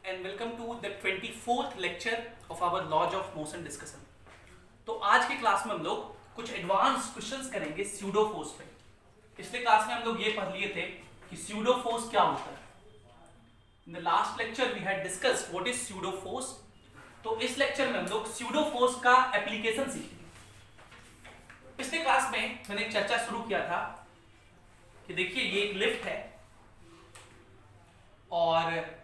and welcome to the 24th lecture of our laws of motion discussion। तो आज की class में हम लोग कुछ एडवांस क्वेश्चंस करेंगे स्यूडो फोर्स पे। पिछले क्लास में हम लोग ये पढ़ लिए थे कि स्यूडो फोर्स क्या होता है। In the last lecture we had discussed what is pseudo force. तो इस लेक्चर में हम लोग स्यूडो फोर्स का एप्लीकेशन सीखेंगे। पिछले क्लास में मैंने एक चर्चा शुरू किया था कि देखिए ये एक लिफ्ट है और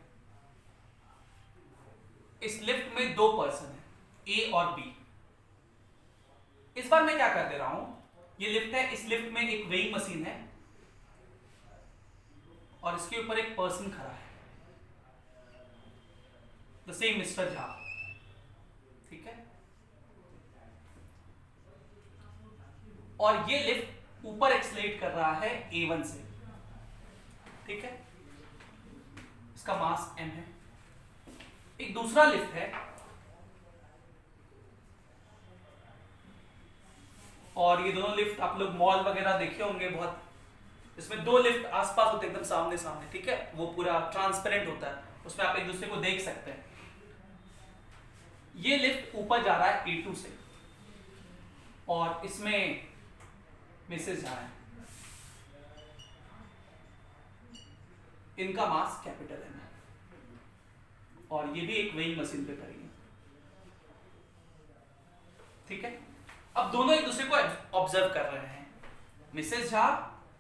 इस लिफ्ट में दो पर्सन है ए और बी। इस बार मैं क्या कर दे रहा हूं, ये लिफ्ट है, इस लिफ्ट में एक वेइंग मशीन है और इसके ऊपर एक पर्सन खड़ा है, द सेम मिस्टर झा। ठीक है, और ये लिफ्ट ऊपर एक्सलेट कर रहा है A1 से। ठीक है, इसका मास m है। एक दूसरा लिफ्ट है और ये दोनों लिफ्ट आप लोग मॉल वगैरह देखे होंगे बहुत, इसमें दो लिफ्ट आसपास होते हैं एकदम सामने सामने। ठीक है, वो पूरा ट्रांसपेरेंट होता है, उसमें आप एक दूसरे को देख सकते हैं। ये लिफ्ट ऊपर जा रहा है A2 से और इसमें मिसेज जा रहा है, इनका मास कैपिटल M है और ये भी एक वेइंग मशीन पे करेंगे। ठीक है, अब दोनों एक दूसरे को ऑब्जर्व कर रहे हैं, मिसेस झा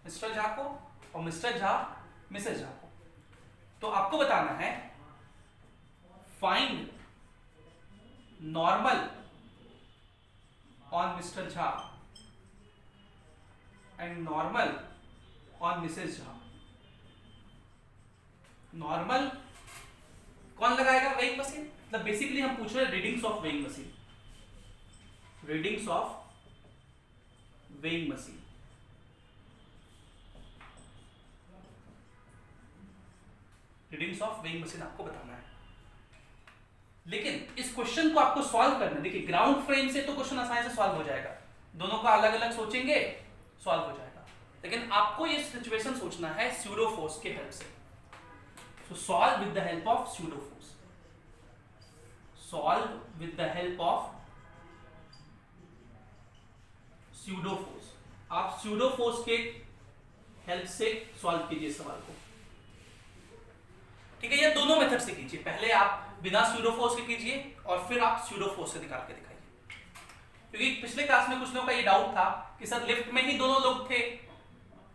मिस्टर झा को और मिस्टर झा मिसेस झा को। तो आपको बताना है find normal on mister Jha and normal on Mrs Jha. Normal कौन लगाएगा? Weighing machine. मतलब बेसिकली हम पूछ रहे हैं readings of weighing machine, readings of weighing machine. Readings of weighing machine आपको बताना है। लेकिन इस क्वेश्चन को आपको सॉल्व करना है। देखिए ग्राउंड फ्रेम से तो क्वेश्चन आसानी से सॉल्व हो जाएगा, दोनों का अलग अलग सोचेंगे सॉल्व हो जाएगा। लेकिन आपको ये सिचुएशन सोचना है स्यूडो फोर्स के हेल्प से। So solve with the help of pseudo force. Solve with the help of pseudo force. आप pseudo force के हेल्प से सॉल्व कीजिए सवाल को। ठीक है, ये दोनों मेथड से कीजिए। पहले आप बिना pseudo force के कीजिए और फिर आप pseudo force से निकाल के दिखाइए। क्योंकि पिछले क्लास में कुछ लोगों का ये डाउट था कि सर लिफ्ट में ही दोनों लोग थे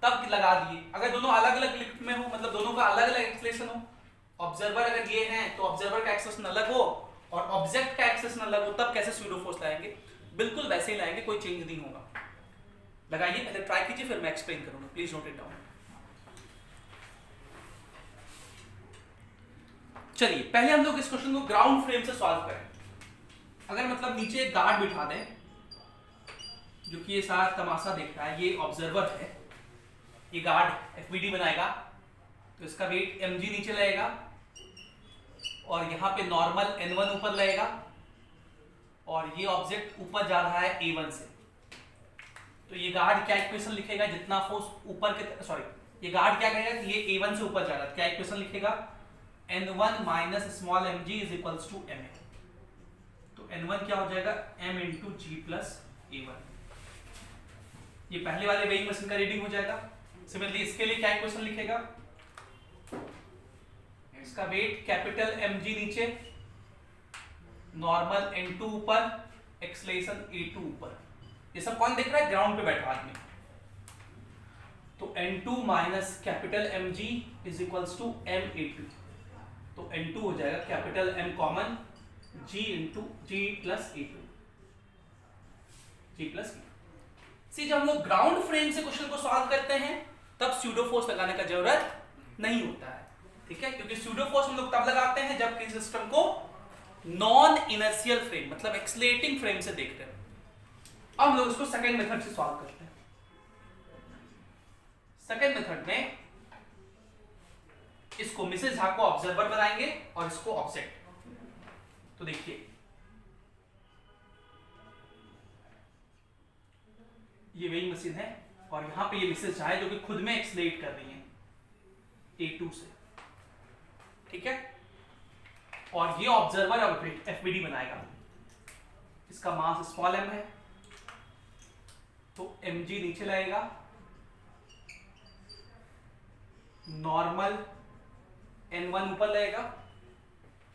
तब लगा दिए। अगर दोनों अलग अलग लिफ्ट में हो, मतलब दोनों का अलग अलग एक्सेलरेशन हो, ऑब्जर्वर अगर ये है तो ऑब्जर्वर का एक्सेलरेशन अलग हो और ऑब्जेक्ट का एक्सेलरेशन अलग हो, तब कैसे स्यूडो फोर्स लाएंगे? बिल्कुल वैसे ही लाएंगे, कोई चेंज नहीं होगा। लगाइए, पहले ट्राई कीजिए, फिर मैं एक्सप्लेन करूंगा। Please note it down. चलिए पहले हम लोग इस क्वेश्चन को ग्राउंड फ्रेम से सॉल्व करें। अगर मतलब नीचे एक गार्ड बिठा दें जो कि ये सारा तमाशा देख रहा है, ये ऑब्जर्वर है, ये गार्ड एफवीडी बनाएगा तो इसका वेट mg नीचे लगेगा और यहाँ पे नॉर्मल n1 ऊपर लगेगा और ये ऑब्जेक्ट ऊपर जा रहा है A1 से। तो ये गार्ड क्या इक्वेशन लिखेगा? जितना फोर्स ऊपर के, सॉरी, ये गार्ड क्या कहेगा कि ये A1 से ऊपर जा रहा है, क्या इक्वेशन लिखेगा? n1 minus small mg is equals to ma। तो n1 क्या हो जाएगा? m इंटू जी प्लस A1। ये पहले वाले वेइंग मशीन का रीडिंग हो जाएगा। सिमिलरली इसके लिए क्या इक्वेशन लिखेगा? इसका वेट कैपिटल mg नीचे, नॉर्मल n2 ऊपर, एक्सलेशन A2 ऊपर। ये सब कौन देख रहा है? ग्राउंड पे बैठा आदमी। तो n2 minus capital mg is equals to ma2। तो n2 हो जाएगा capital M common g into जी plus A2, G plus C. जब हम लोग ग्राउंड फ्रेम से क्वेश्चन को सॉल्व करते हैं तब स्यूडो फोर्स लगाने का जरूरत नहीं होता है। ठीक है, क्योंकि स्यूडो फोर्स हम लोग तब लगाते हैं जब किसी सिस्टम को नॉन इनर्शियल फ्रेम मतलब एक्सलेटिंग फ्रेम से देखते हैं। अब हम लोग इसको सेकंड मेथड से सॉल्व करते हैं। सेकंड मेथड में इसको मिसेस झा को ऑब्जर्वर बनाएंगे और इसको ऑब्जेक्ट। तो देखिए ये वेइंग मशीन है और यहां पे ये मिसेस झा है जो कि खुद में एक्सलेट कर रही है A2 से। ठीक है, और ये ऑब्जर्वर अब एफबीडी बनाएगा। इसका मास स्मॉल m है, तो mg नीचे लगेगा, नॉर्मल n1 ऊपर लगेगा,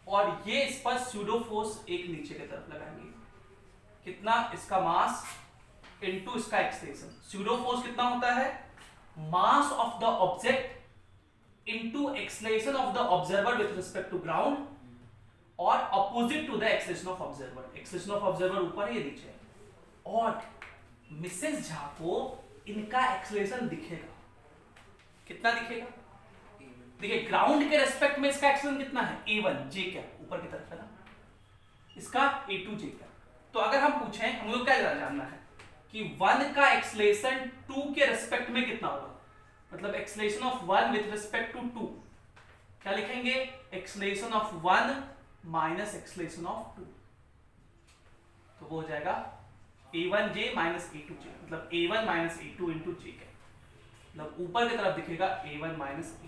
और ये इस पर स्यूडो फोर्स एक नीचे की तरफ लगाएंगे। कितना? इसका मास इनटू इसका एक्सलेशन। स्यूडो फोर्स कितना होता है? Mass of the object into acceleration of the observer with respect to ground, और opposite to the acceleration of observer. Acceleration of observer ऊपर है, ये नीचे है। और मिसेस झा को इनका एक्सलेशन दिखेगा। कितना दिखेगा? देखिए ग्राउंड के रेस्पेक्ट में इसका एक्सलेशन कितना है? a1 j क्या ऊपर की तरफ है ना, इसका a2 j क्या। तो अगर हम पूछें, हम लोग क्या जानना है कि 1 का एक्सलेशन 2 के रेस्पेक्ट में कितना होगा, मतलब acceleration of 1 with respect to 2, क्या लिखेंगे? Acceleration of 1 minus acceleration of 2, तो वो हो जाएगा a1j माइनस a2j, मतलब a1 minus a2 into j का, मतलब ऊपर की तरफ दिखेगा a1 माइनस a2।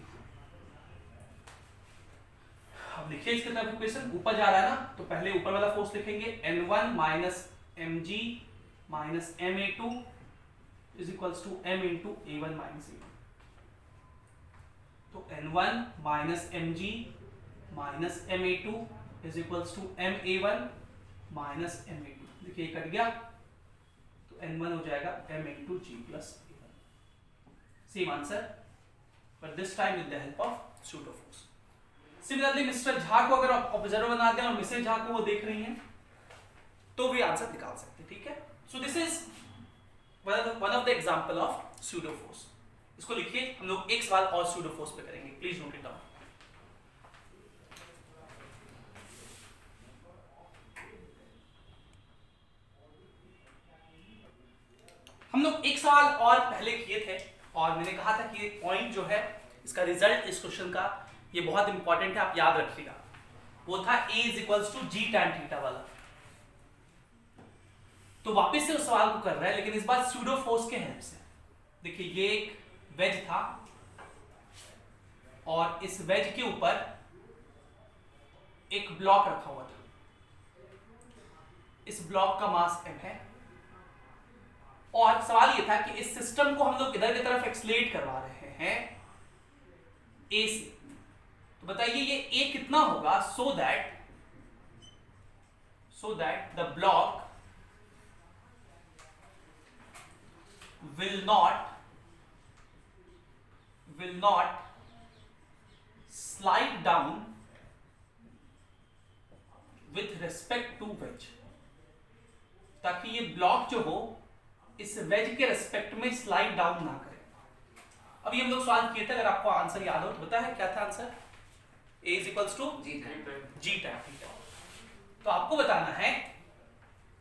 अब देखिए इसके तरफ इक्वेशन ऊपर जा रहा है ना, तो पहले ऊपर वाला फोर्स लिखेंगे n1 minus mg minus ma2 is equals to m into a1 minus a2। तो n1 minus mg minus ma2 is equals to ma1 minus ma2। देखिए कट गया, तो n1 हो जाएगा m into g plus a1। Same answer, but this time with the help of pseudo force. Similarly mister Jha को अगर आप observer बना दें और मिसेस झा को वो देख रही हैं, तो भी आंसर निकाल सकते हैं। ठीक है, so this is one of the example of pseudo force. इसको लिखिए, हम लोग एक सवाल और स्यूडो फोर्स पे करेंगे, प्लीज नोट इट डाउन। हम लोग एक सवाल और पहले किए थे, और मैंने कहा था कि पॉइंट जो है इसका रिजल्ट इस क्वेश्चन का ये बहुत इंपॉर्टेंट है, आप याद रखिएगा। वो था a is equals to g tan theta वाला। तो वापस से उस सवाल को कर रहा है, लेकिन इस बार स्यूडो फोर्स के हेल्प से। देखिए ये एक वेज था, और इस वेज के ऊपर एक ब्लॉक रखा हुआ था। इस ब्लॉक का मास m है, और सवाल ये था कि इस सिस्टम को हम लोग इधर की तरफ एक्सलेट करवा रहे हैं a से। तो बताइए ये a कितना होगा, so that the block will not slide down with respect to wedge, ताकि ये ब्लॉक जो हो इस वेज के रेस्पेक्ट में स्लाइड डाउन ना करे। अभी हम लोग सवाल किए थे, अगर आपको आंसर याद हो तो पता है क्या था answer? a is equals to g tan theta. तो आपको बताना है,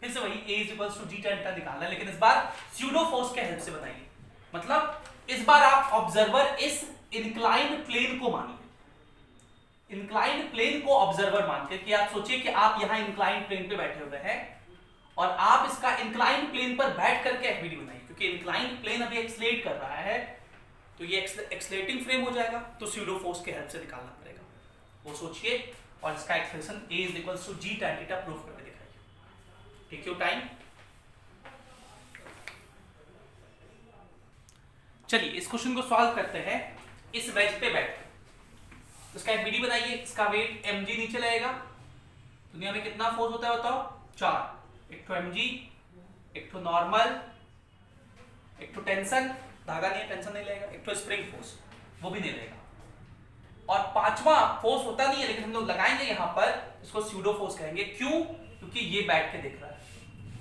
फिर से वही a is equals to g tan theta निकालना है, लेकिन इस बार स्यूडो फोर्स के हेल्प से बनाइए। मतलब इस बार आप ऑब्जर्वर इस इंक्लाइंड प्लेन को मानिए। इंक्लाइंड प्लेन को ऑब्जर्वर मान के, कि आप सोचिए कि आप यहां इंक्लाइंड प्लेन पे बैठे हुए हैं और आप इसका इंक्लाइंड प्लेन पर बैठ करके एफबीडी बनाइए, क्योंकि इंक्लाइंड प्लेन अभी एक्सलेट कर रहा है, तो ये एक्सलेटिंग फ्रेम हो जाएगा, तो स्यूडो फोर्स के हेल्प से निकालना पड़ेगा। वो सोचिए और इसका expression a is equals to g tan theta proof करके दिखाइए। Take your time. चलिए इस क्वेश्चन को सॉल्व करते हैं। इस वेज पे बैठ के इसका एफबीडी बनाइए। इसका वेट mg नीचे लगेगा। दुनिया में कितना फोर्स होता है बताओ? 4। एक तो mg, एक तो नॉर्मल, एक तो टेंशन, धागा नहीं है टेंशन नहीं लगेगा, एक तो स्प्रिंग फोर्स वो भी नहीं लगेगा, और पांचवा फोर्स होता नहीं है लेकिन हम लोग लगाएंगे यहां पर, इसको स्यूडो फोर्स कहेंगे। क्यों? क्योंकि ये बैठ के देख रहा है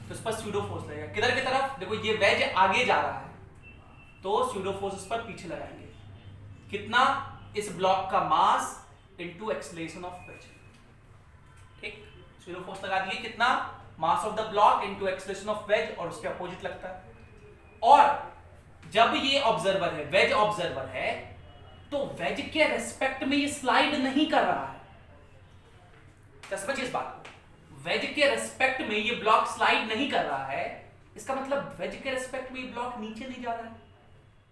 तो इस पर स्यूडो फोर्स लगेगा। किधर की तरफ? देखो ये वेज आगे जा रहा है तो स्यूडो फोर्स इस पर पीछे लगाएंगे। कितना? इस ब्लॉक का mass into acceleration of ways. ठीक, स्यूडो फोर्स लगा दिए। कितना? मास of the block into acceleration of ways, और उसके अपोजिट लगता है। और जब ये ऑब्जर्वर है, वेज ऑब्जर्वर है, तो वेज के रेस्पेक्ट में ये स्लाइड नहीं कर रहा है। समझिए इस बात को, वेज के रेस्पेक्ट में ये ब्लॉक स्लाइड नहीं कर रहा है। इसका मतलब वेज के रेस्पेक्ट में ये ब्लॉक नीचे नहीं जा रहा है,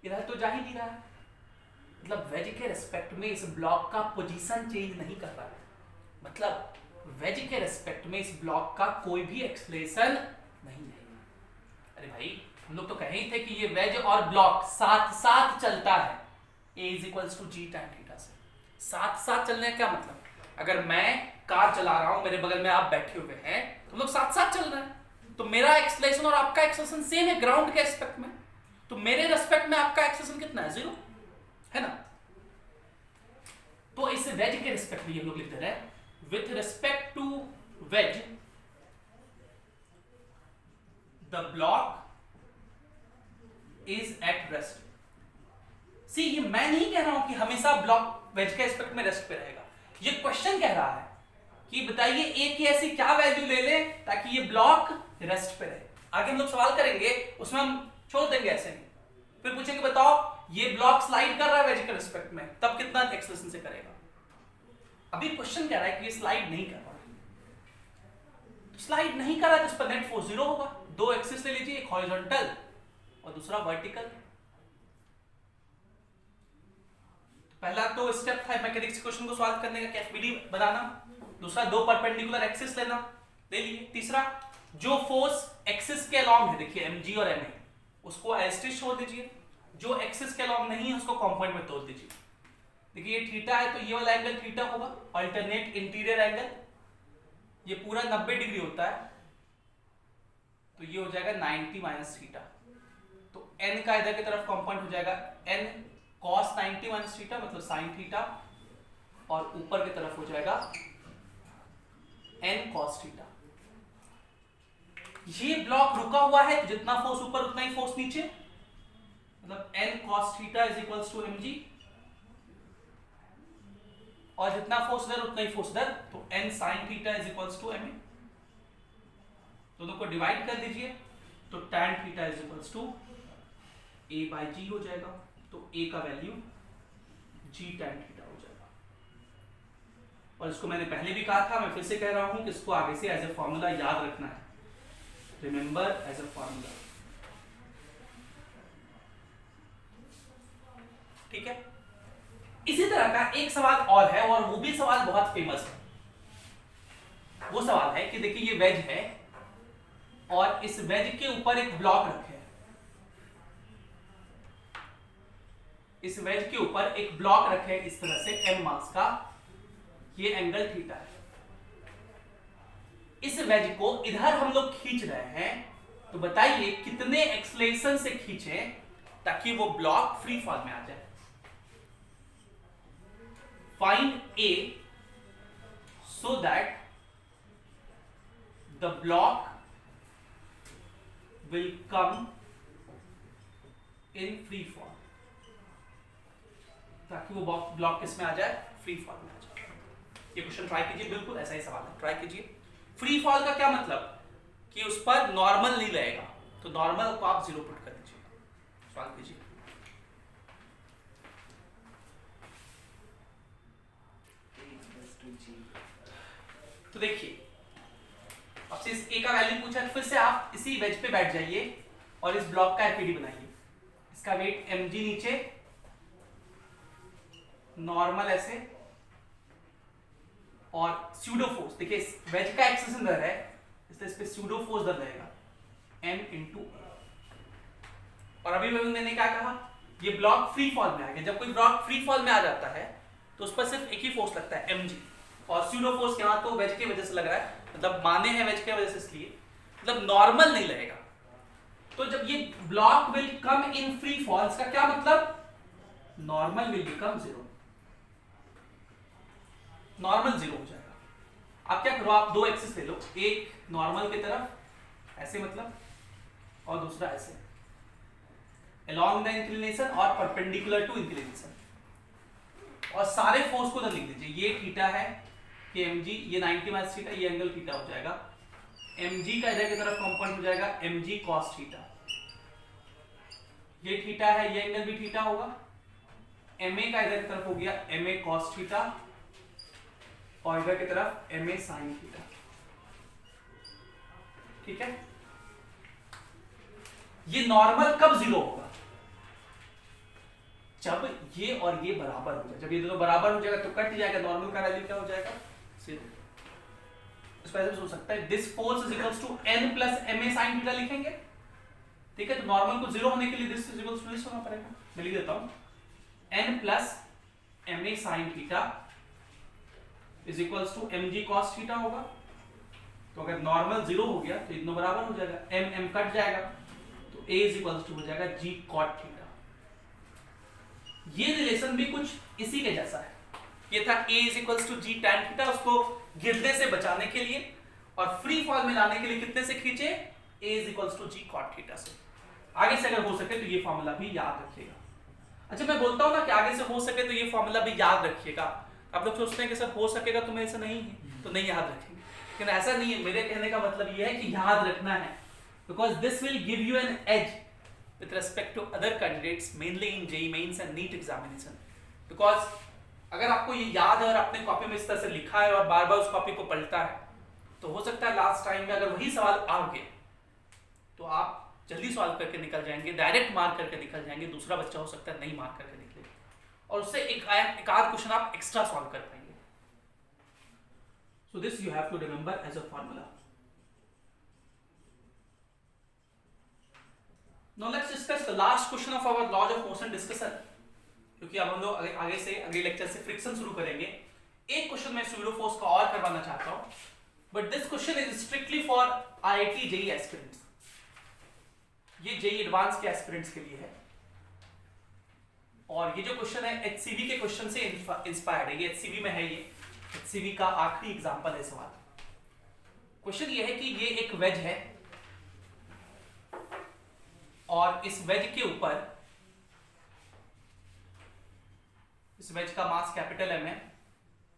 इधर तो जा ही नहीं रहा है। मतलब वेज के रेस्पेक्ट में इस ब्लॉक का पोजीशन चेंज नहीं कर रहा है। मतलब वेज के रेस्पेक्ट में इस ब्लॉक का कोई भी एक्सप्रेशन नहीं है। अरे भाई हम लोग तो कहे ही थे कि ये वेज और ब्लॉक साथ साथ चलता है, a is equals to g tan theta से। साथ साथ चलने का क्या मतलब, अगर मैं कार चला रहा हूं, मेरे बगल में आप बैठे हुए हैं, तो हम लोग साथ साथ चल रहे हैं, तो मेरा एक्सलेशन और आपका एक्सलेशन सेम है ग्राउंड के रेस्पेक्ट में, तो मेरे रेस्पेक्ट में आपका एक्सलेशन कितना है, 0 है ना। तो इस वेज के रेस्पेक्ट में हम लोग लिख दे रहे हैं with respect to wedge the block is at rest। सी ये मैं नहीं कह रहा हूं कि हमेशा ब्लॉक वेज के एस्पेक्ट में रेस्ट पे रहेगा, ये क्वेश्चन कह रहा है कि बताइए ए की ऐसी क्या वैल्यू ले ले ताकि ये ब्लॉक रेस्ट पे रहे। आगे हम लोग सवाल करेंगे, उसमें हम छोड़ देंगे ऐसे नहीं, फिर पूछेंगे बताओ ये ब्लॉक स्लाइड कर रहा है वेज के रेस्पेक्ट में, तब कितना एक्सेलरेशन से करेगा। अभी क्वेश्चन कह रहा है कि ये स्लाइड नहीं कर रहा है, तो स्लाइड नहीं कर रहा है तो इस पर नेट फोर्स 0 होगा। दो एक्सिस ले लीजिए, एक हॉरिजॉन्टल और दूसरा वर्टिकल। पहला तो स्टेप था मैकेनिक्स क्वेश्चन को सॉल्व करने का, एफबीडी बनाना। दूसरा दो परपेंडिकुलर एक्सिस लेना, ले लिए। तीसरा जो फोर्स एक्सिस के अलोंग है, देखिए एमजी और एमए, उसको एज इट इज छोड़ दीजिए, जो एक्सिस के अलोंग नहीं है उसको कंपोनेंट में तोड़ दीजिए। देखिए ये थीटा है तो ये वाला एंगल थीटा होगा, अल्टरनेट इंटीरियर एंगल, ये पूरा 90 डिग्री होता है, तो ये हो जाएगा 90 माइनस थीटा। तो n का इधर की तरफ कंपोनेंट हो जाएगा n cos 90 माइनस थीटा, मतलब साइन थीटा, और ऊपर की तरफ हो जाएगा n cos थीटा। ये ब्लॉक रुका हुआ है तो जितना फोर्स ऊपर उतना ही फोर्स नीचे, मतलब n cos theta is equals to mg, और जितना फोर्स इधर उतना ही फोर्स इधर, तो n sin theta is equals to ma। दोनों को डिवाइड कर दीजिए तो tan theta is equals to a by G हो जाएगा, तो a का वैल्यू g tan थीटा हो जाएगा। और इसको मैंने पहले भी कहा था, मैं फिर से कह रहा हूं कि इसको आगे से एज ए फॉर्मूला याद रखना है, रिमेंबर एज ए फॉर्मूला, ठीक है। इसी तरह का एक सवाल और है, और वो भी सवाल बहुत फेमस है। वो सवाल है कि देखिए ये वेज है और इस वेज के ऊपर एक ब्लॉक रखे हैं, इस वेज के ऊपर एक ब्लॉक रखे हैं इस तरह से m मास का, ये एंगल थीटा है। इस वेज को इधर हम लोग खींच रहे हैं, तो बताइए कितने एक्सलेशन से खींचें ताकि वो ब्लॉक फ्री फॉल में आ जाए। Find A so that the block will come in free fall, ताकि वो ब्लॉक किस में आ जाए, फ्री फॉल में आ जाए। ये क्वेश्चन ट्राई कीजिए, बिल्कुल ऐसा ही सवाल है, ट्राई कीजिए। फ्री फॉल का क्या मतलब कि उस पर नॉर्मल नहीं रहेगा, तो नॉर्मल को आप 0 पुट कर दीजिए, सॉल्व कीजिए। तो देखिए आपसे इस a का वैल्यू पूछा, फिर से आप इसी वेज पे बैठ जाइए और इस ब्लॉक का एपीडी बनाइए। इसका वेट mg नीचे, नॉर्मल ऐसे, और स्यूडो फोर्स, देखिए वेज का एक्सेशन दर है इसलिए इस पे स्यूडो फोर्स दर रहेगा m इंटू। और अभी मैंने क्या कहा, ये ब्लॉक फ्री फॉल में आ गया। जब कोई ब्लॉक फ्री फॉल में आ जाता है तो उस पर सिर्फ एक ही फोर्स लगता है mg, और स्यूडो फोर्स यहाँ तो वेज की वजह से लग रहा है, मतलब माने हैं वेज की वजह से, इसलिए मतलब नॉर्मल नहीं लगेगा। तो जब ये block will come in free fall, इसका क्या मतलब, नॉर्मल विल बिकम 0, नॉर्मल 0 हो जाएगा। आप क्या करो, आप दो एक्सिस ले लो, एक नॉर्मल की तरफ ऐसे मतलब, और दूसरा ऐसे, along द इंक्लिनेशन और परपेंडिकुलर टू इंक्लिनेशन, और सारे फोर्स को तो लिख दीजिए। ये थीटा है कि mg, ये 90 माइनस थीटा, ये एंगल थीटा हो जाएगा। mg का इधर की तरफ कंपोनेंट हो जाएगा mg cos थीटा, ये थीटा है, ये एंगल भी थीटा होगा। ma का इधर की तरफ हो गया ma cos थीटा, और इधर की तरफ ma sin थीटा, ठीक है। ये नॉर्मल कब 0 होगा, जब ये और ये बराबर हो जाए। जब ये दोनों बराबर हो जाएगा तो कट जाएगा, नॉर्मल का वैल्यू क्या हो जाएगा, 0। इसको ऐसे सोच सकते हैं, this force is equals to n plus ma sin theta लिखेंगे, ठीक है। तो नॉर्मल को जीरो होने के लिए this is equals to this होना पड़ेगा। मैं लिख देता हूं, n plus ma sin theta is equals to mg cos theta होगा। तो अगर नॉर्मल जीरो हो गया तो इतना बराबर हो जाएगा, m कट जाएगा, तो a इज इक्वल्स टू हो जाएगा g cot थीटा। ये रिलेशन भी कुछ इसी के जैसा है। ये था a is equals to g tan theta, उसको गिरने से बचाने के लिए और फ्री फॉल में लाने के लिए कितने से खींचे, a is equals to g cot theta से। आगे से अगर हो सके तो ये फॉर्मूला भी याद रखिएगा। अच्छा, मैं बोलता हूं ना कि आगे से हो सके तो ये फॉर्मूला भी याद रखिएगा। आप लोग सोचते हैं कि सर हो सकेगा तो मेरे से नहीं है, तो नहीं याद रखेंगे, लेकिन ऐसा नहीं है। मेरे कहने का मतलब ये है कि याद रखना है, because this will give you an edge with respect to other candidates mainly in JEE mains and NEET examination, because अगर आपको ये याद है और आपने कॉपी में इस तरह से लिखा है और बार बार उस कॉपी को पढ़ता है, तो हो सकता है लास्ट टाइम में अगर वही सवाल आ गया तो आप जल्दी सॉल्व करके निकल जाएंगे, डायरेक्ट मार्क करके निकल जाएंगे। दूसरा बच्चा हो सकता है नहीं मार्क करके निकले और उससे एक आध क्वेश्चन आप एक्स्ट्रा सॉल्व कर पाएंगे। So this you have to remember as a formula. Now let's discuss the last question of our laws of motion discussion, क्योंकि अब हम लोग आगे से अगले लेक्चर से फ्रिक्शन शुरू करेंगे। एक क्वेश्चन मैं स्यूडो फोर्स का और करवाना चाहता हूं, but this question is strictly for IIT JEE aspirants. ये जेईई एडवांस के एस्पिरेंट्स के लिए है और ये जो क्वेश्चन है एचसीवी के क्वेश्चन से इंस्पायर्ड है। ये एचसीवी में है, ये एचसीवी का आखिरी एग्जांपल है सवाल। क्वेश्चन ये है कि ये एक वेज है और इस वेज के ऊपर, इस वेज का मास कैपिटल M है,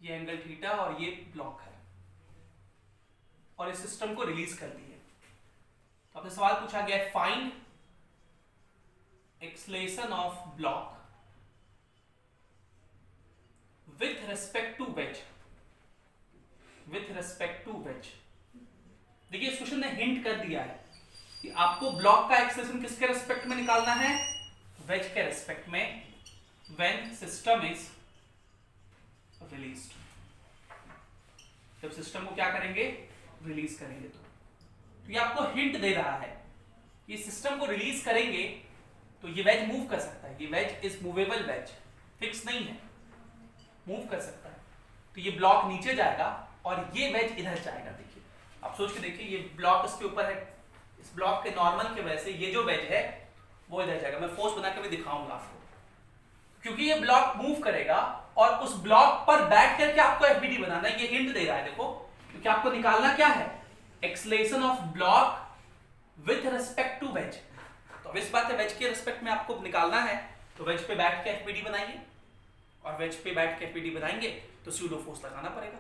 ये एंगल थीटा और ये ब्लॉक है और इस सिस्टम को रिलीज कर दिए। तो आपसे सवाल पूछा गया है, find acceleration of block with respect to wedge, with respect to wedge. देखिए इस क्वेश्चन ने हिंट कर दिया है कि आपको ब्लॉक का एक्सलेशन किसके रेस्पेक्ट में निकालना है, वेज के रेस्पेक्ट में, व्हेन सिस्टम इज रिलीज्ड। जब सिस्टम को क्या करेंगे, रिलीज करेंगे। तो ये आपको हिंट दे रहा है कि सिस्टम को रिलीज करेंगे तो ये वेज मूव कर सकता है। ये wedge is movable wedge, fix नहीं है, मूव कर सकता है। तो ये ब्लॉक नीचे जाएगा और ये वेज इधर जाएगा। देखिए आप सोच के देखिए, ये ब्लॉक इसके ऊपर है, इस ब्लॉक के नॉर्मल के वजह से ये जो वेज है वो इधर जाएगा। मैं फोर्स बना के भी दिखाऊंगा आपको, क्योंकि ये ब्लॉक मूव करेगा और उस ब्लॉक पर बैठ करके आपको एफबीडी बनाना है। ये हिंट दे रहा है देखो, क्योंकि आपको निकालना क्या है, acceleration of block with respect to wedge. तो अब इस बात है, वेज के रेस्पेक्ट में आपको निकालना है, तो वेज पे बैठ के एफबीडी बनाइए और वेज पे बैठ के एफबीडी बनाएंगे तो स्यूडो फोर्स लगाना पड़ेगा।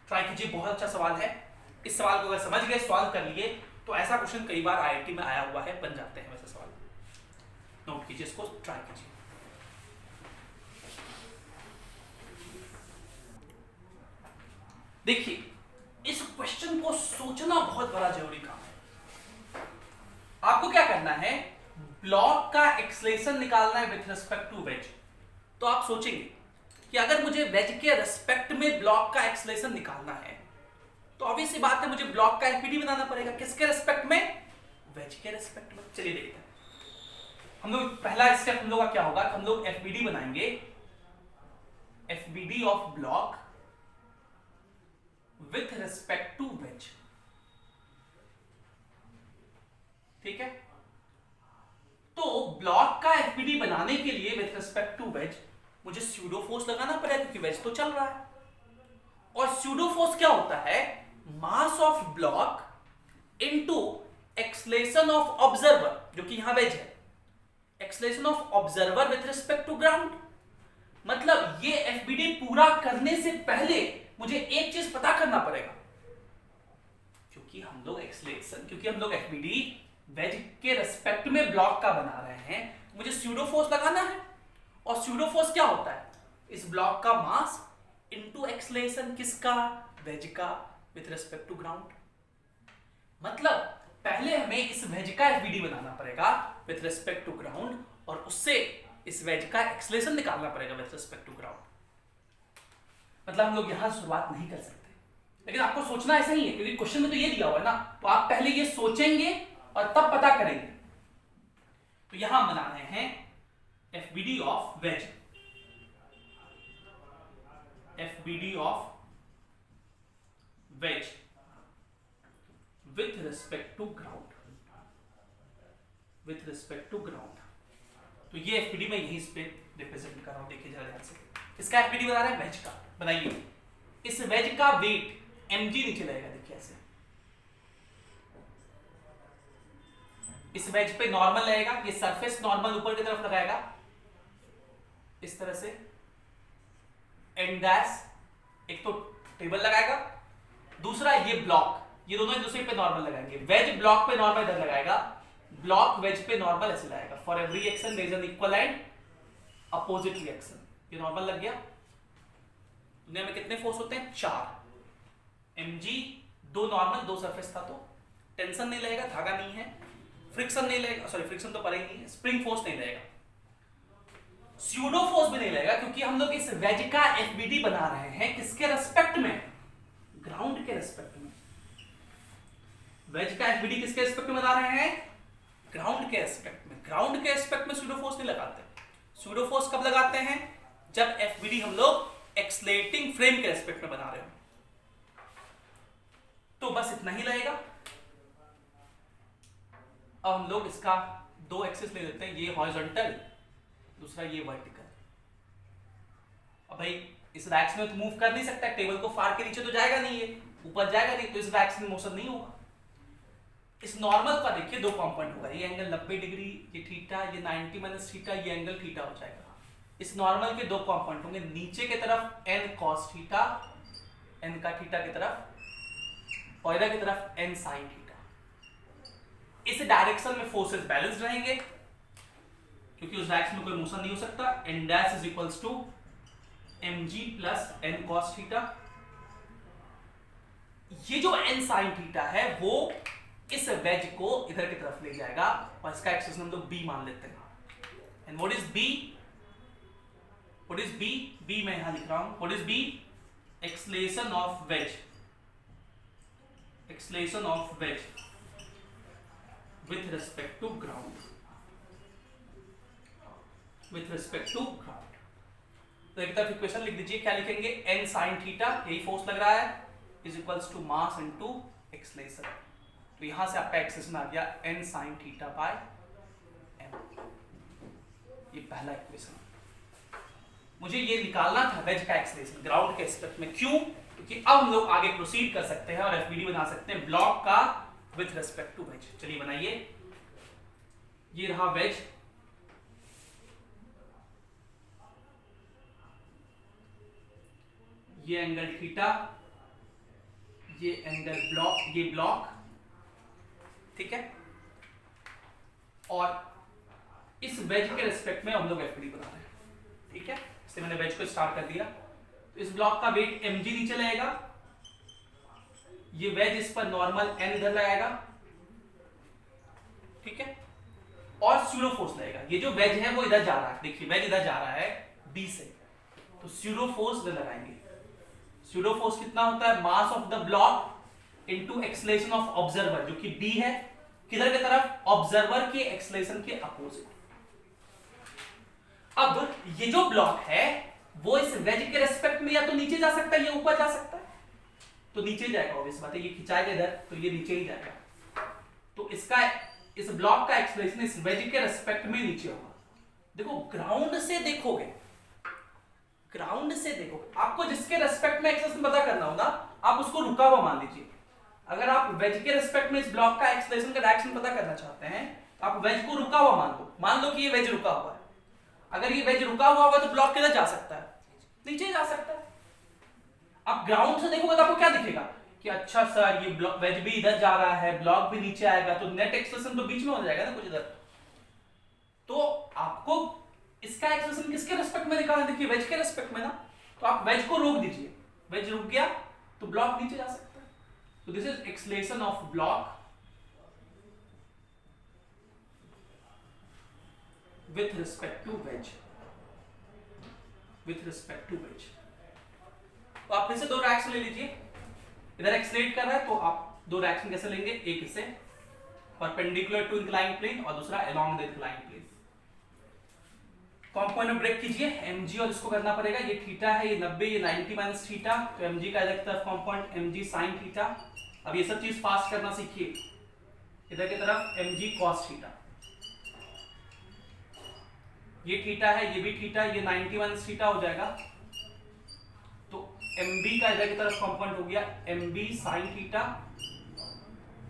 ट्राई कीजिए, बहुत अच्छा सवाल है। इस सवाल को अगर समझ गए, सॉल्व कर लिए, तो ऐसा क्वेश्चन कई बार आईआईटी में आया हुआ है, बन जाते हैं वैसे सवाल। नोट कीजिए, इसको ट्राई कीजिए। देखिए इस क्वेश्चन को सोचना बहुत बड़ा जरूरी काम है। आपको क्या करना है, ब्लॉक का एक्सलेशन निकालना है विथ रिस्पेक्ट टू वेज। तो आप सोचेंगे कि अगर मुझे वेज के रिस्पेक्ट में ब्लॉक का एक्सलेशन निकालना है तो ऑब्वियस सी बात है मुझे ब्लॉक का एफबीडी बनाना पड़ेगा। किसके रिस्पेक्ट में, वेज के रिस्पेक्ट में। चलिए देखते हैं हम लोग, पहला स्टेप हम लोग का क्या होगा, हम लोग एफबीडी बनाएंगे, FBD of block with respect to wedge. ठीक है, तो ब्लॉक का एफबीडी बनाने के लिए विथ रिस्पेक्ट टू वेज मुझे स्यूडो फोर्स लगाना पड़ेगा, क्योंकि वेज तो चल रहा है। और स्यूडो फोर्स क्या होता है, mass of block into acceleration of observer, जो कि यहां वेज है, acceleration of observer with respect to ground. मतलब ये एफबीडी पूरा करने से पहले मुझे एक चीज पता करना पड़ेगा, क्योंकि हम लोग एक्सलेशन, क्योंकि हम लोग एफबीडी वेज के रिस्पेक्ट में ब्लॉक का बना रहे हैं, मुझे स्यूडो फोर्स लगाना है। और स्यूडो फोर्स क्या होता है, इस ब्लॉक का मास इनटू एक्सलेशन, किसका, वेज का, विथ रिस्पेक्ट टू ग्राउंड। मतलब पहले हमें इस वेज का एफबीडी बनाना पड़ेगा विथ रिस्पेक्ट टू ग्राउंड, और उससे इस वेज का एक्सलेशन निकालना पड़ेगा विथ रिस्पेक्ट टू ग्राउंड। मतलब हम लोग यहां शुरुआत नहीं कर सकते, लेकिन आपको सोचना ऐसा ही है क्योंकि क्वेश्चन में तो ये दिया हुआ है ना, तो आप पहले ये सोचेंगे और तब पता करेंगे। तो यहां बना रहे हैं FBD of wedge, FBD of wedge with respect to ground, with respect to ground. तो ये FBD मैं यहीं पे रिप्रेजेंट कर रहा हूं, देखिए जरा ध्यान से। इसका FBD बता रहा है वेज का, बनाइए। इस वेज का वेट mg नीचे लगेगा, देखिए ऐसे। इस वेज पे नॉर्मल लगेगा, ये सरफेस नॉर्मल ऊपर की तरफ लगाएगा इस तरह से, एंड डैश एक तो टेबल लगाएगा, दूसरा ये ब्लॉक, ये दोनों एक दूसरे पे नॉर्मल लगाएंगे। वेज ब्लॉक पे नॉर्मल इधर लगाएगा, ब्लॉक वेज पे नॉर्मल ऐसे लगाएगा। For every action there is an equal and opposite reaction. ये नॉर्मल लग गया। दुनिया में कितने फोर्स होते हैं? 4 mg, 2 नॉर्मल 2 सरफेस था, तो टेंशन नहीं लगेगा, धागा नहीं है, फ्रिक्शन नहीं लगेगा, सॉरी फ्रिक्शन तो पड़े ही नहीं है, स्प्रिंग फोर्स नहीं लगेगा, स्यूडो फोर्स भी नहीं लगेगा, क्योंकि हम लोग इस वेज का FBD बना रहे हैं किसके रेस्पेक्ट में? ग्राउंड के रेस्पेक्ट में। वेज का FBD किसके रेस्पेक्ट में बना रहे हैं? ग्राउंड के रेस्पेक्ट में। ग्राउंड के रेस्पेक्ट में स्यूडो फोर्स नहीं लगाते। स्यूडो फोर्स कब लगाते हैं? जब FBD हम लोग एक्सलेटिंग फ्रेम के रेस्पेक्ट में बना रहे हो। तो बस इतना ही लगेगा। अब हम लोग इसका 2 एक्सिस ले लेते हैं, ये हॉरिजॉन्टल, दूसरा ये वर्टिकल। अब भाई इस डायरेक्शन में तो मूव कर नहीं सकता, टेबल को फाड़ के नीचे तो जाएगा नहीं, ये ऊपर जाएगा नहीं, तो इस डायरेक्शन में मोशन नहीं होगा। इस नॉर्मल का देखिए 2 कंपोनेंट होगा, ये एंगल 90 डिग्री, ये थीटा, ये 90 माइनस थीटा, ये एंगल थीटा हो जाएगा। इस नॉर्मल के 2 कंपोनेंट होंगे, नीचे की तरफ n cos थीटा, n का थीटा की तरफ, और इधर की तरफ n sin थीटा। इस डायरेक्शन में फोर्सेस बैलेंस रहेंगे क्योंकि उस डायरेक्शन में कोई मोशन नहीं हो सकता। n dash is equals to mg plus n cos theta. ये जो n sin थीटा है वो इस वेज को इधर की तरफ ले जाएगा और इसका एक्सिस हम लोग b मान लेते हैं। And what is b? What is b? b मैं यहां लिख रहा हूं। What is b? Acceleration of ways, acceleration of ways with respect to ground, with respect to ground। तो एक तरफ इक्वेशन लिख दीजिए, क्या लिखेंगे? n sin थीटा, यही फोर्स लग रहा है, is equals to mass into acceleration. तो यहां से आपका एक्सेशन आ गया n sin theta by m। ये पहला इक्वेशन। मुझे ये निकालना था वेज का एक्सलेशन ग्राउंड के एस्पेक्ट में। क्यों? क्योंकि अब हम लोग आगे प्रोसीड कर सकते हैं और FBD बना सकते हैं ब्लॉक का विथ रेस्पेक्ट टू वेज। चलिए बनाइए। ये रहा वेज, ये एंगल थीटा, ये एंगल ब्लॉक, ये ब्लॉक, ठीक है। और इस वेज के रेस्पेक्ट में हम लोग FBD बना रहे हैं, ठीक है। इसलिए मैंने वेज को स्टार्ट कर दिया। तो इस ब्लॉक का वेट mg नीचे लगेगा, ये वेज इस पर नॉर्मल n इधर लगाएगा, ठीक है, और स्यूडो फोर्स लगेगा। ये जो वेज है वो इधर जा रहा है, देखिए वेज इधर जा रहा है B से, तो स्यूडो फोर्स इधर लगाएंगे। स्यूडो फोर्स कितना होता है? Mass of the block into acceleration of observer, जो कि B है, किधर की तरफ? ऑब्जर्वर के एक्सलेशन के अपोजिट। अब ये जो ब्लॉक है वो इस वेज के रेस्पेक्ट में या तो नीचे जा सकता है या ऊपर जा सकता है, तो नीचे जाएगा, ऑब्वियस बात है, ये खिंचाएगा इधर तो ये नीचे ही जाएगा। तो इसका, इस ब्लॉक का एक्सप्रेशन इस वेज के रेस्पेक्ट में नीचे होगा। देखो ग्राउंड से देखोगे, ग्राउंड से देखोगे, आपको जिसके रेस्पेक्ट में एक्सप्रेशन पता करना होगा आप उसको रुका हुआ मान लीजिए। अगर आप वेज के रेस्पेक्ट में इस ब्लॉक का एक्सप्रेशन का डायरेक्शन पता करना चाहते हैं तो आप वेज को रुका हुआ मान लो कि ये वेज रुका हुआ है। अगर ये वेज रुका हुआ होगा तो ब्लॉक किधर जा सकता है? नीचे जा सकता है। आप ग्राउंड से देखोगे तो आपको क्या दिखेगा कि अच्छा सर ये ब्लॉक वेज भी इधर जा रहा है, ब्लॉक भी नीचे आएगा, तो नेट एक्सप्रेशन तो बीच में हो जाएगा ना कुछ इधर। तो आपको इसका एक्सप्रेशन किसके रेस्पेक्ट में निकालना है? देखिए वेज के रेस्पेक्ट में ना, तो आप वेज को रोक दीजिए, वेज रुक गया तो ब्लॉक नीचे जा सकता है। तो this is acceleration of block with respect to wedge, with respect to wedge। तो आप फिर से 2 डायरेक्शन ले लीजिए, इधर एक्सलेट कर रहा है तो आप दो डायरेक्शन कैसे लेंगे, एक इससे परपेंडिकुलर टू इंक्लाइंड प्लेन और दूसरा along the inclined plane. Component में ब्रेक कीजिए mg और इसको करना पड़ेगा, ये थीटा है, ये 90, ये 90 माइनस थीटा, तो mg का इधर की तरफ कॉम्पोनेंट mg sin थीटा। अब ये सब चीज फास्ट करना सीखिए, इधर की तरफ mg cos थीटा, ये थीटा है, ये भी थीटा, ये 90 माइनस थीटा हो जाएगा, तो mb का इधर की तरफ कॉम्पोनेंट हो गया mb sin थीटा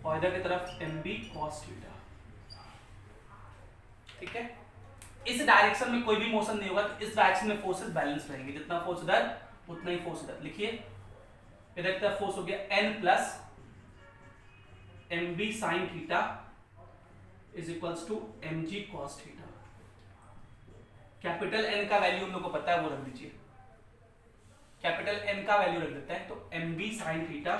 और इधर की तरफ mb cos थीटा। ठीक है, इस डायरेक्शन में कोई भी मोशन नहीं होगा, तो इस डायरेक्शन में फोर्सेस बैलेंस रहेंगे, जितना फोर्स इधर उतना ही फोर्स इधर। लिखिए इधर की तरफ फोर्स हो गया n plus mb sin theta is equals to mg cos theta. Capital N का वैल्यू हम लोग को पता है, वो रख दीजिए, कैपिटल N का वैल्यू रख देते हैं, तो mb sin थीटा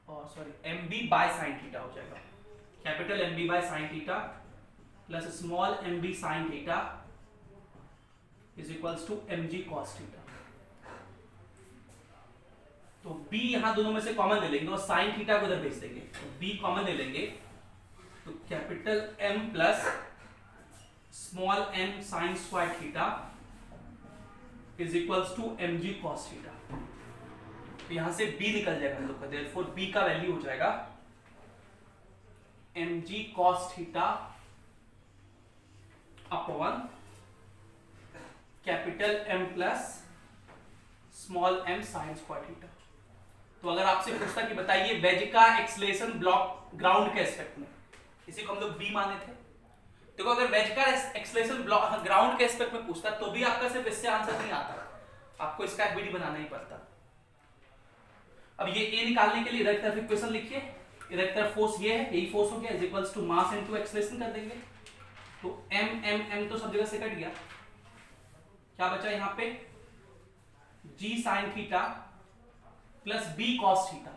और sorry mb by sin theta हो जाएगा, capital mb by sin theta plus small mb sin theta is equals to mg cos theta. तो b यहां दोनों में से कॉमन ले लेंगे और sin थीटा को इधर भेज देंगे, तो b कॉमन ले लेंगे, तो capital M plus small m sin square theta is equals to mg cos theta. तो यहां से b निकल जाएगा हम लोग का, देयरफॉर b का वैल्यू हो जाएगा mg cos theta upon capital M plus small m sin square theta. तो अगर आपसे पूछता कि बताइए वेज का एक्सलेशन ब्लॉक ग्राउंड के एस्पेक्ट में, इसी को हम लोग b माने थे, देखो अगर वेज का एक्सलेशन ब्लॉक ग्राउंड के एस्पेक्ट में पूछता तो भी आपका सिर्फ इससे आंसर नहीं आता, आपको इसका एक विधि बनाना ही पड़ता। अब ये a निकालने के लिए इधर की तरफ इक्वेशन लिखिए, इधर की तरफ फोर्स ये है, यही फोर्स हो गया, is equals to mass into acceleration कर देंगे, तो m तो सब जगह से कट गया, क्या बचा यहाँ पे g sin theta plus b cos theta,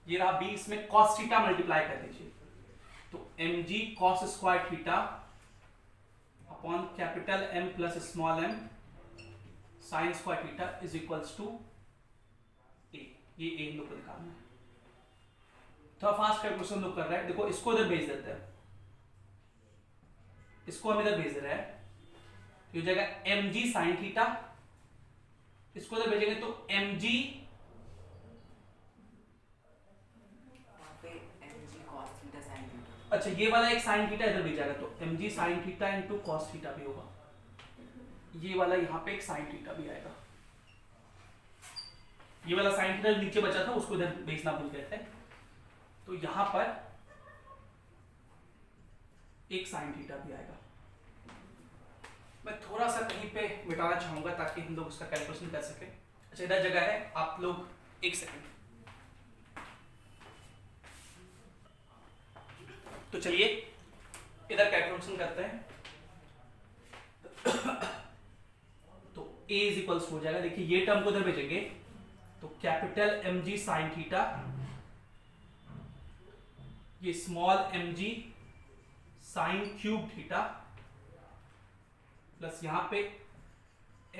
ये रहा b, इसमें cos थीटा मल्टीप्लाई कर दीजिए, तो mg cos square theta upon capital M plus small m sin square theta is equals to a, ये a लोग को निकालना है। थोड़ा फास्ट कैलकुलेशन लोग कर रहे हैं, देखो इसको इधर भेज देते हैं, इसको हम इधर भेज रहे हैं, ये हो जाएगा mg sin थीटा, इसको इधर भेजेंगे तो mg cos theta sin theta, अच्छा ये वाला एक sin थीटा इधर भेजा जाएगा, तो mg sin theta into cos theta भी होगा, ये वाला यहाँ पे एक sin थीटा भी आएगा, ये वाला sin थीटा नीचे बचा था उसको इधर भेजना भूल गए थे, तो यहां पर एक sin थीटा भी आएगा। मैं थोड़ा सा कहीं पे मिटाना चाहूंगा ताकि हम लोग उसका कैलकुलेशन कर सके। अच्छा इधर जगह है, आप लोग एक सेकंड, तो चलिए इधर कैलकुलेशन करते हैं। तो a इज इक्वल्स हो जाएगा, देखिए ये टर्म को इधर भेजेंगे, तो कैपिटल mg sin थीटा, ये small mg sin cube theta plus यहां पे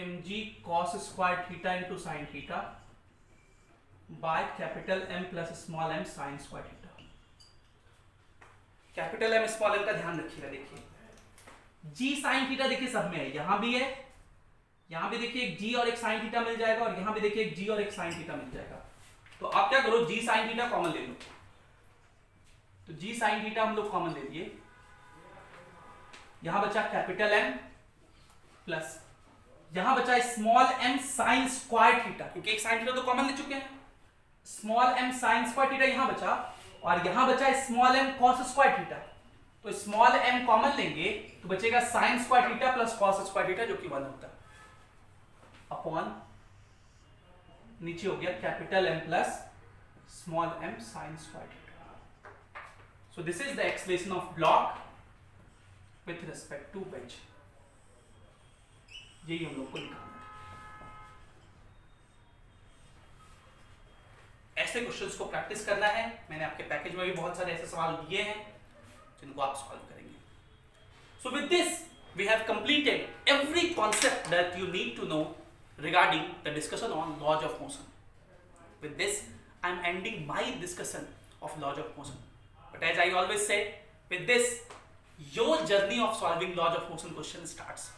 mg cos square theta into sine theta by capital M plus small m sin square theta. Capital M small m का ध्यान रखिएगा, देखिए g sin थीटा देखिए सब में है, यहां भी है, यहां भी देखिए एक g और एक sin थीटा मिल जाएगा, और यहां भी देखिए एक g और एक sin थीटा मिल जाएगा। तो आप क्या करो, g sin थीटा कॉमन ले लो, तो g sin थीटा हम लोग कॉमन ले लिए, यहां बचा कैपिटल M प्लस यहां बचा small m sin square theta, क्योंकि एक sin थीटा तो कॉमन ले चुके हैं, small m sin square theta यहां बचा, और यहां बचा small m cos square theta, तो स्मॉल m कॉमन लेंगे तो बचेगा sin square theta plus cos square theta जो कि 1 होता है, अपॉन नीचे हो गया capital M plus small m sin square theta. So this is the explanation of block with respect to wedge, यही हम लोग को निकालना है। ऐसे क्वेश्चंस को प्रैक्टिस करना है, मैंने आपके पैकेज में भी बहुत सारे ऐसे सवाल दिए हैं जिनको आप सॉल्व करेंगे। So with this we have completed every concept that you need to know regarding the discussion on laws of motion. With this, I'm ending my discussion of laws of motion. But as I always say, with this, your journey of solving laws of motion question starts.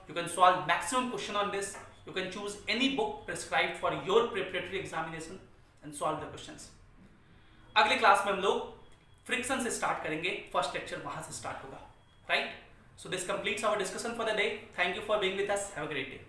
You can solve maximum question on this. You can choose any book prescribed for your preparatory examination and solve the questions. अगले class में हम लोग friction से start करेंगे. First lecture वहां से start होगा, right? So this completes our discussion for the day. Thank you for being with us. Have a great day.